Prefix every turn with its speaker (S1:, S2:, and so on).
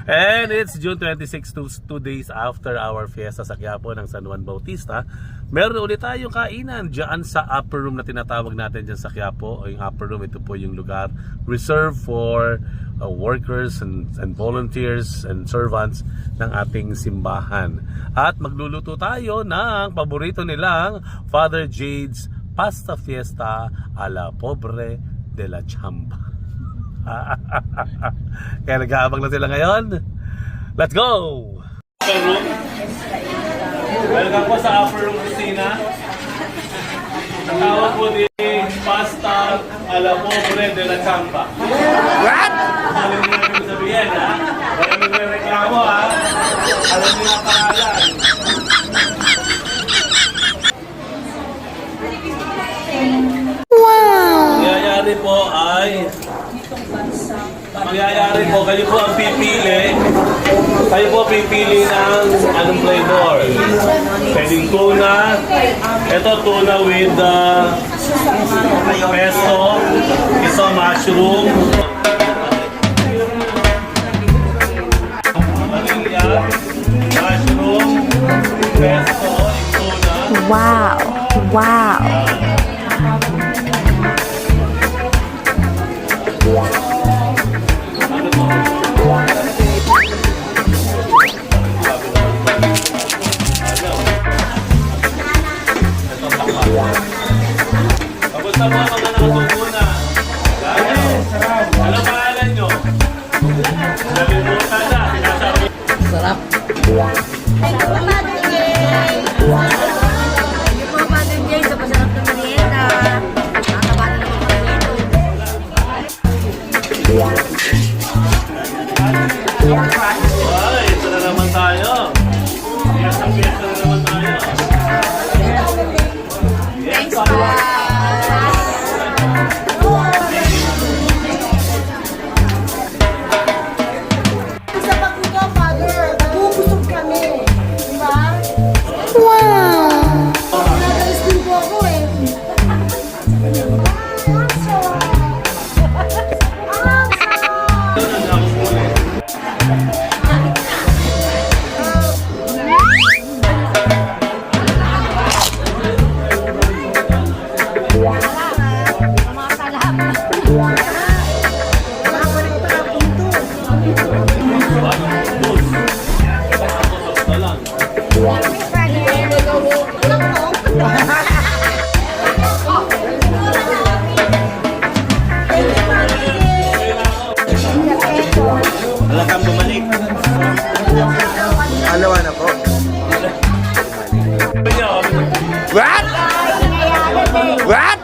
S1: And it's June 26, 2 days after our fiesta sa Quiapo ng San Juan Bautista. Meron ulit tayong kainan dyan sa upper room na tinatawag natin dyan sa Quiapo. Yung upper room, ito po yung lugar reserved for workers and volunteers and servants ng ating simbahan. At magluluto tayo ng paborito nilang Father Jade's Pasta Fiesta a la Pobre de la Chamba. Kaya nag-aabang na sila ngayon. Let's go! Upper room. Welcome po sa upper room kusina. Ang tawag po ni Pasta a la Pobre de la Chamba. What? Alam niyo na yung sabihin, ha? Kaya magre-reklamo, ha? Alam niyo na pangalan. Nangyayari po ay kayo po ang pipili. Kayo po pipili ng anong flavor. Pwedeng tuna. Ito tuna with pesto. Isa mushroom. Vanilla, mushroom, pesto, tuna.
S2: Wow! Wow!
S1: Kamusta mo mga nakatubo na? Ano pangalan nyo? Nalimutan na.
S3: Sarap.
S2: Thank you, Father Jay! Thank you po, Father Jay, sa masarap na merienda. Nakakaba na naman kami dito.
S1: Ay, ito na naman tayo. Fiesta na naman tayo.
S2: Thanks, pa!
S4: Sa pagluto, Father, nabubusog kami. Diba?
S2: Wow!
S4: Nagalis din po ako eh.
S1: Wala kang bumalik.
S3: Alawa na po.
S1: What?
S3: What?